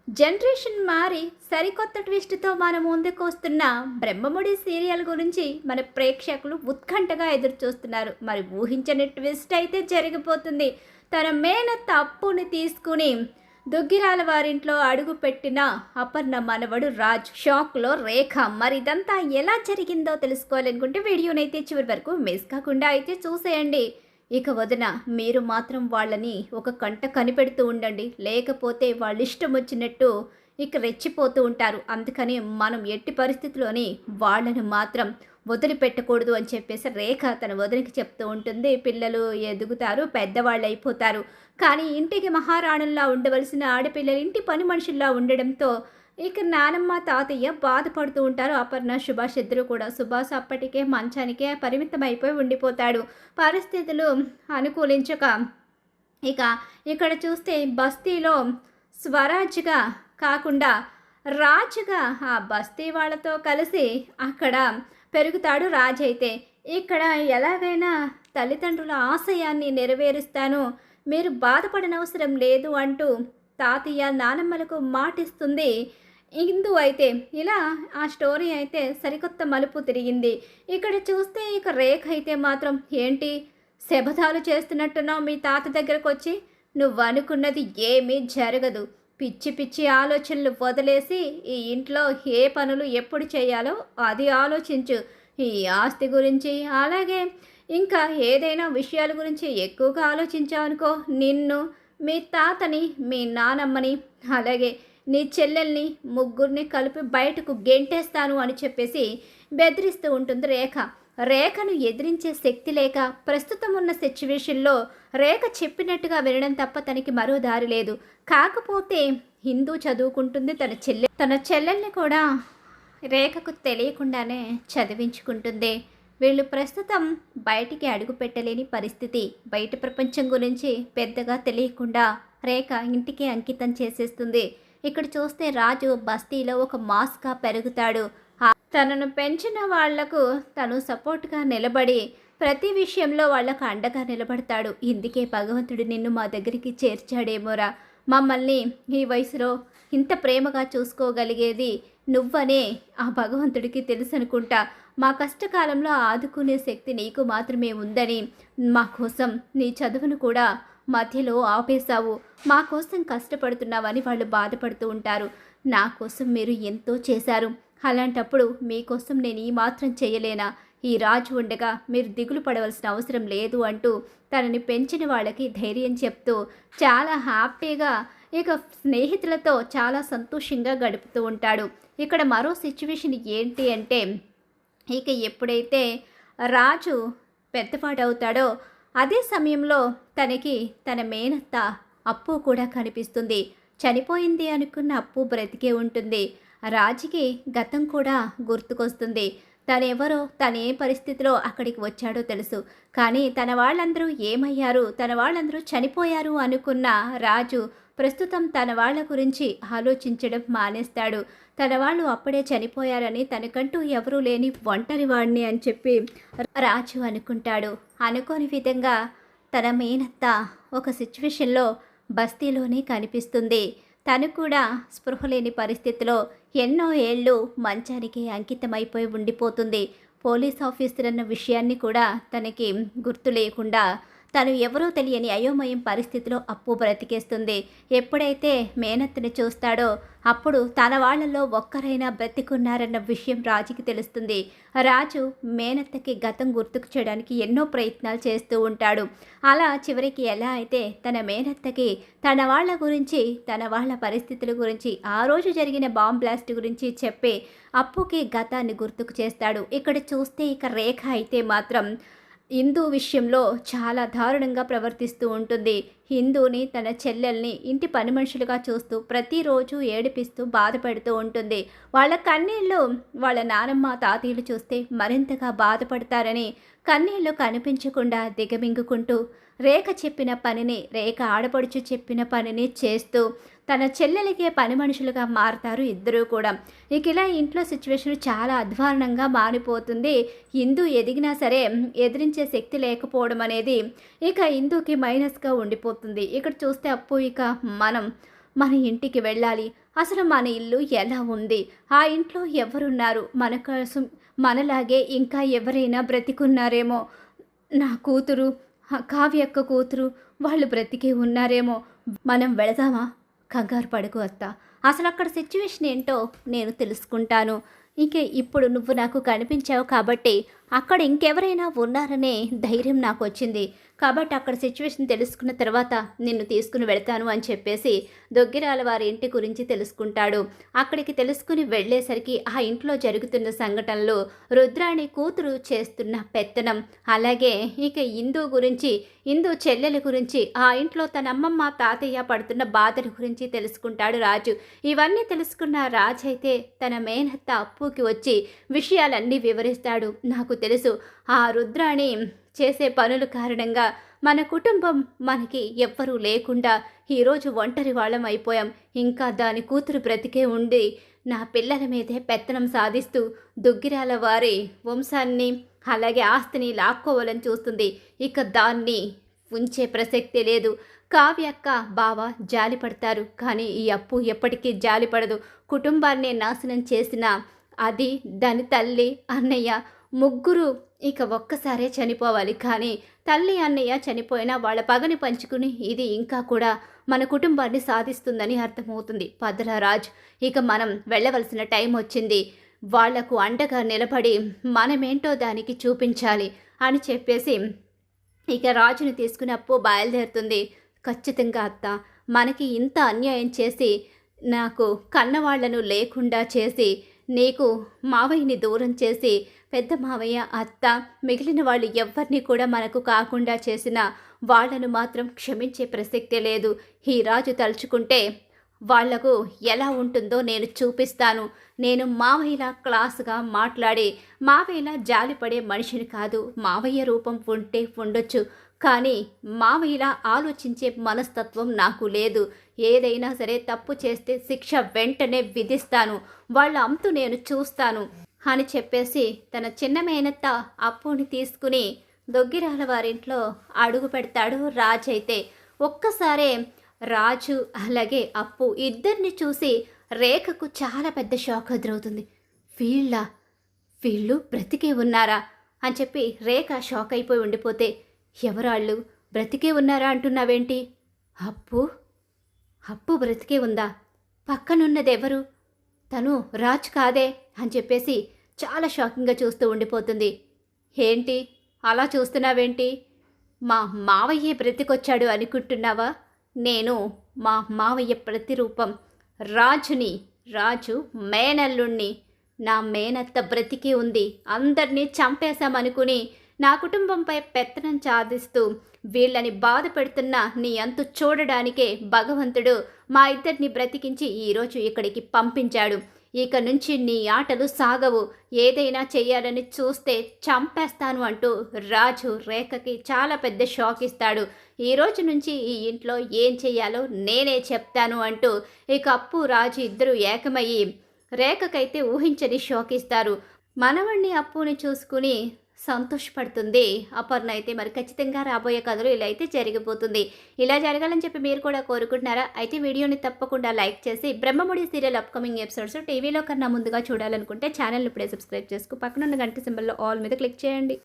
Generation మారి సరికొత్త ట్విస్ట్తో మన ముందుకు వస్తున్న బ్రహ్మముడి సీరియల్ గురించి మన ప్రేక్షకులు ఉత్కంఠగా ఎదురు చూస్తున్నారు. మరి ఊహించని ట్విస్ట్ అయితే జరిగిపోతుంది. తన మేనత్త అప్పుని తీసుకుని దుగ్గిరాల వారింట్లో అడుగు పెట్టిన అపర్ణ మనవడు రాజ్ షాక్లో రేఖ. మరి ఇదంతా ఎలా జరిగిందో తెలుసుకోవాలనుకుంటే వీడియోనైతే చివరి వరకు మిస్ కాకుండా అయితే చూసేయండి. ఇక వదిన, మీరు మాత్రం వాళ్ళని ఒక కంట కనిపెడుతూ ఉండండి, లేకపోతే వాళ్ళు ఇష్టం వచ్చినట్టు ఇక రెచ్చిపోతూ ఉంటారు. అందుకని మనం ఎట్టి పరిస్థితుల్లోని వాళ్ళని మాత్రం వదిలిపెట్టకూడదు అని చెప్పేసి రేఖ తన వదినకి చెప్తూ ఉంటుంది. పిల్లలు ఎదుగుతారు, పెద్దవాళ్ళు అయిపోతారు, కానీ ఇంటికి మహారాణుల్లా ఉండవలసిన ఆడపిల్లలు ఇంటి పని మనుషుల్లా ఉండడంతో ఇక నానమ్మ తాతయ్య బాధపడుతూ ఉంటారు. అపర్ణ సుభాష్ ఇద్దరు కూడా. సుభాష్ అప్పటికే మంచానికే పరిమితం అయిపోయి ఉండిపోతాడు. పరిస్థితులు అనుకూలించక ఇక ఇక్కడ చూస్తే బస్తీలో స్వరాజ్గా కాకుండా రాజుగా ఆ బస్తీ వాళ్ళతో కలిసి అక్కడ పెరుగుతాడు రాజ్. అయితే ఇక్కడ ఎలాగైనా తల్లిదండ్రుల ఆశయాన్ని నెరవేరుస్తాను, మీరు బాధపడనవసరం లేదు అంటూ తాతయ్య నానమ్మలకు మాటిస్తుంది ఇందు. అయితే ఇలా ఆ స్టోరీ అయితే సరికొత్త మలుపు తిరిగింది. ఇక్కడ చూస్తే ఇక రేఖ అయితే మాత్రం, ఏంటి శబదాలు చేస్తున్నట్టున్నావు మీ తాత దగ్గరకు వచ్చి, నువ్వు అనుకున్నది ఏమీ జరగదు, పిచ్చి పిచ్చి ఆలోచనలు వదిలేసి ఈ ఇంట్లో ఏ పనులు ఎప్పుడు చేయాలో అది ఆలోచించు. ఈ ఆస్తి గురించి అలాగే ఇంకా ఏదైనా విషయాల గురించి ఎక్కువగా ఆలోచించావనుకో, నిన్ను, మీ తాతని, మీ నానమ్మని, అలాగే నీ చెల్లెల్ని ముగ్గురిని కలిపి బయటకు గెంటేస్తాను అని చెప్పేసి బెదిరిస్తూ ఉంటుంది రేఖ. రేఖను ఎదిరించే శక్తి లేక ప్రస్తుతం ఉన్న సిచ్యువేషన్లో రేఖ చెప్పినట్టుగా వినడం తప్ప తనకి మరో దారి లేదు. కాకపోతే హిందూ చదువుకుంటుంది, తన చెల్లెల్ని కూడా రేఖకు తెలియకుండానే చదివించుకుంటుంది. వీళ్ళు ప్రస్తుతం బయటికి అడుగు పెట్టలేని పరిస్థితి. బయట ప్రపంచం గురించి పెద్దగా తెలియకుండా రేఖ ఇంటికి అంకితం చేసేస్తుంది. ఇక్కడ చూస్తే రాజు బస్తీలో ఒక మాస్గా పెరుగుతాడు. తనను పెంచిన వాళ్లకు తను సపోర్ట్గా నిలబడి ప్రతి విషయంలో వాళ్లకు అండగా నిలబడతాడు. ఇందుకే భగవంతుడు నిన్ను మా దగ్గరికి చేర్చాడేమోరా, మమ్మల్ని ఈ వయసులో ఇంత ప్రేమగా చూసుకోగలిగేది నువ్వనే ఆ భగవంతుడికి తెలుసు అనుకుంటా. మా కష్టకాలంలో ఆదుకునే శక్తి నీకు మాత్రమే ఉందని, మా కోసం నీ చదువును కూడా మధ్యలో ఆపేశావు, మా కోసం కష్టపడుతున్నావని వాళ్ళు బాధపడుతూ ఉంటారు. నా కోసం మీరు ఎంతో చేశారు, అలాంటప్పుడు మీకోసం నేను ఈ మాత్రం చేయలేనా? ఈ రాజు ఉండగా మీరు దిగులు పడవలసిన అవసరం లేదు అంటూ తనని పెంచిన వాళ్ళకి ధైర్యం చెప్తూ చాలా హ్యాపీగా ఇక స్నేహితులతో చాలా సంతోషంగా గడుపుతూ ఉంటాడు. ఇక్కడ మరో సిచ్యువేషన్ ఏంటి అంటే, ఇక ఎప్పుడైతే రాజు పెద్దవాడవుతాడో అదే సమయంలో తనకి తన మేనత్త అప్పు కూడా కనిపిస్తుంది. చనిపోయింది అనుకున్న అప్పు బ్రతికే ఉంటుంది. రాజుకి గతం కూడా గుర్తుకొస్తుంది. తనెవరో, తన ఏ పరిస్థితిలో అక్కడికి వచ్చాడో తెలుసు, కానీ తన వాళ్ళందరూ ఏమయ్యారు, తన వాళ్ళందరూ చనిపోయారు అనుకున్న రాజు ప్రస్తుతం తన వాళ్ళ గురించి ఆలోచించడం మానేస్తాడు. తన వాళ్ళు అప్పుడే చనిపోయారని, తనకంటూ ఎవరూ లేని ఒంటరి వాడిని అని చెప్పి రాజు అనుకుంటాడు. అనుకోని విధంగా తన మేనత్త ఒక సిచ్యువేషన్లో బస్తీలోనే కనిపిస్తుంది. తను కూడా స్పృహ లేని పరిస్థితిలో ఎన్నో ఏళ్ళు మంచానికి అంకితమైపోయి ఉండిపోతుంది. పోలీస్ ఆఫీసర్ అన్న విషయాన్ని కూడా తనకి గుర్తు లేకుండా తను ఎవరో తెలియని అయోమయం పరిస్థితిలో అప్పు బ్రతికేస్తుంది. ఎప్పుడైతే మేనత్తని చూస్తాడో అప్పుడు తన వాళ్ళలో ఒక్కరైనా బ్రతికున్నారన్న విషయం రాజుకి తెలుస్తుంది. రాజు మేనత్తకి గతం గుర్తుకు చేయడానికి ఎన్నో ప్రయత్నాలు చేస్తూ ఉంటాడు. అలా చివరికి ఎలా అయితే తన మేనత్తకి తన వాళ్ళ గురించి, తన వాళ్ళ పరిస్థితుల గురించి, ఆ రోజు జరిగిన బాంబ్ బ్లాస్ట్ గురించి చెప్పి అప్పుకి గతాన్ని గుర్తుకు చేస్తాడు. ఇక్కడ చూస్తే ఇక రేఖ అయితే మాత్రం హిందూ విషయంలో చాలా దారుణంగా ప్రవర్తిస్తూ ఉంటుంది. హిందూని, తన చెల్లెల్ని ఇంటి పని మనుషులుగా చూస్తూ ప్రతిరోజు ఏడిపిస్తూ బాధపడుతూ ఉంటుంది. వాళ్ళ కన్నీళ్ళు వాళ్ళ నానమ్మ తాతయ్యలు చూస్తే మరింతగా బాధపడతారని కన్నీళ్లు కనిపించకుండా దిగమింగుకుంటూ రేఖ చెప్పిన పనిని, రేఖ ఆడపడుచు చెప్పిన పనిని చేస్తూ తన చెల్లెలికే పని మనుషులుగా మారుతారు ఇద్దరూ కూడా. ఇక ఇలా ఇంట్లో సిచ్యువేషన్ చాలా అధ్వానంగా మారిపోతుంది. హిందూ ఎదిగినా సరే ఎదిరించే శక్తి లేకపోవడం అనేది ఇక హిందూకి మైనస్గా ఉండిపోతుంది. ఇక్కడ చూస్తే అప్పు ఇక మనం మన ఇంటికి వెళ్ళాలి. అసలు మన ఇల్లు ఎలా ఉంది? ఆ ఇంట్లో ఎవరున్నారు? మన కోసం మనలాగే ఇంకా ఎవరైనా బ్రతికున్నారేమో? నా కూతురు, కావ్యక్క కూతురు వాళ్ళు బ్రతికే ఉన్నారేమో! మనం వెళదామా? కంగారు పడకు అత్త. అసలక్కడ సిట్యుయేషన్ ఏంటో నేను తెలుసుకుంటాను. ఇంక ఇప్పుడు నువ్వు నాకు కనిపించావు కాబట్టి అక్కడ ఇంకెవరైనా ఉన్నారనే ధైర్యం నాకొచ్చింది. కాబట్టి అక్కడ సిట్యుయేషన్ తెలుసుకున్న తర్వాత నిన్ను తీసుకుని వెళ్తాను అని చెప్పేసి దొగ్గిరాల వారి ఇంటి గురించి తెలుసుకుంటాడు. అక్కడికి తెలుసుకుని వెళ్ళేసరికి ఆ ఇంట్లో జరుగుతున్న సంఘటనలు, రుద్రాణి కూతురు చేస్తున్న పెత్తనం, అలాగే ఇక ఇందు చెల్లెల గురించి, ఆ ఇంట్లో తన అమ్మమ్మ తాతయ్య పడుతున్న బాధల గురించి తెలుసుకుంటాడు రాజు. ఇవన్నీ తెలుసుకున్న రాజు అయితే తన మేనత్త అప్పుకి వచ్చి విషయాలన్నీ వివరిస్తాడు. నాకు తెలుసు, ఆ రుద్రాణి చేసే పనుల కారణంగా మన కుటుంబం మనకి ఎవ్వరూ లేకుండా ఈరోజు ఒంటరి వాళ్ళం అయిపోయాం. ఇంకా దాని కూతురు బ్రతికే ఉండి నా పిల్లల మీదే పెత్తనం సాధిస్తూ దుగ్గిరాల వారి వంశాన్ని అలాగే ఆస్తిని లాక్కోవాలని చూస్తుంది. ఇక దాన్ని ఉంచే ప్రసక్తే లేదు. కావ్యక్క బావ జాలిపడతారు, కానీ ఈ అప్పు ఎప్పటికీ జాలిపడదు. కుటుంబాన్నే నాశనం చేసిన అది, దాని తల్లి, అన్నయ్య ముగ్గురు ఇక ఒక్కసారే చనిపోవాలి. కానీ తల్లి అన్నయ్య చనిపోయినా వాళ్ళ పగని పంచుకుని ఇది ఇంకా కూడా మన కుటుంబాన్ని సాధిస్తుందని అర్థమవుతుంది. పదరా రాజ్, ఇక మనం వెళ్ళవలసిన టైం వచ్చింది. వాళ్లకు అండగా నిలబడి మనమేంటో దానికి చూపించాలి అని చెప్పేసి ఇక రాజుని తీసుకుని అప్పు బయలుదేరుతుంది. ఖచ్చితంగా అత్త, మనకి ఇంత అన్యాయం చేసి నాకు కన్నవాళ్లను లేకుండా చేసి నీకు మావయ్యని దూరం చేసి పెద్ద మావయ్య, అత్త, మిగిలిన వాళ్ళు ఎవ్వరిని కూడా మనకు కాకుండా చేసిన వాళ్లను మాత్రం క్షమించే ప్రసక్తే లేదు. ఈ రాజు తలుచుకుంటే వాళ్లకు ఎలా ఉంటుందో నేను చూపిస్తాను. నేను మావయ్యలా క్లాసుగా మాట్లాడి మావయ్యలా జాలిపడే మనిషిని కాదు. మావయ్య రూపం ఉంటే ఉండొచ్చు, కానీ మావయ్యలా ఆలోచించే మనస్తత్వం నాకు లేదు. ఏదైనా సరే తప్పు చేస్తే శిక్ష వెంటనే విధిస్తాను. వాళ్ళ అంతు నేను చూస్తాను అని చెప్పేసి తన చిన్న మేనత్త అప్పుని తీసుకుని దొగ్గిరాల వారింట్లో అడుగు పెడతాడు రాజు. అయితే ఒక్కసారే రాజు అలాగే అప్పు ఇద్దరిని చూసి రేఖకు చాలా పెద్ద షాక్ ఎదురవుతుంది. వీళ్ళు బ్రతికే ఉన్నారా అని చెప్పి రేఖ షాక్ అయిపోయి ఉండిపోతే, ఎవరాళ్ళు? బ్రతికే ఉన్నారా అంటున్నావేంటి? అప్పు బ్రతికే ఉందా? పక్కనున్నదెవరు? తను రాజ్ కాదే అని చెప్పేసి చాలా షాకింగ్గా చూస్తూ ఉండిపోతుంది. ఏంటి అలా చూస్తున్నావేంటి? మా మావయ్యే బ్రతికొచ్చాడు అనుకుంటున్నావా? నేను మా మావయ్య ప్రతిరూపం రాజు మేనల్లుణ్ణి. నా మేనత్త బ్రతికి ఉంది. అందరినీ చంపేశామనుకుని నా కుటుంబంపై పెత్తనం సాధిస్తూ వీళ్ళని బాధ పెడుతున్న నీ అంతు చూడడానికే భగవంతుడు మా ఇద్దరిని బ్రతికించి ఈరోజు ఇక్కడికి పంపించాడు. ఇక నుంచి నీ ఆటలు సాగవు. ఏదైనా చెయ్యాలని చూస్తే చంపేస్తాను అంటూ రాజు రేఖకి చాలా పెద్ద షాక్ ఇస్తాడు. ఈ రోజు నుంచి ఈ ఇంట్లో ఏం చెయ్యాలో నేనే చెప్తాను అంటూ ఇక అప్పు రాజు ఇద్దరు ఏకమయ్యి రేఖకైతే ఊహించని షాక్ ఇస్తారు. మనవణ్ణి అప్పుని చూసుకుని సంతోషపడుతుంది అపర్ణ. అయితే మరి ఖచ్చితంగా రాబోయే కథలు ఇలా అయితే జరిగిపోతుంది. ఇలా జరగాలని చెప్పి మీరు కూడా కోరుకుంటున్నారా? అయితే వీడియోని తప్పకుండా లైక్ చేసి బ్రహ్మముడి సీరియల్ అప్కమింగ్ ఎపిసోడ్స్ టీవీలో కన్నా ముందుగా చూడాలనుకుంటే ఛానల్ని ఇప్పుడే సబ్స్క్రైబ్ చేసుకు పక్కనున్న గంట సింబల్లో ఆల్ మీద క్లిక్ చేయండి.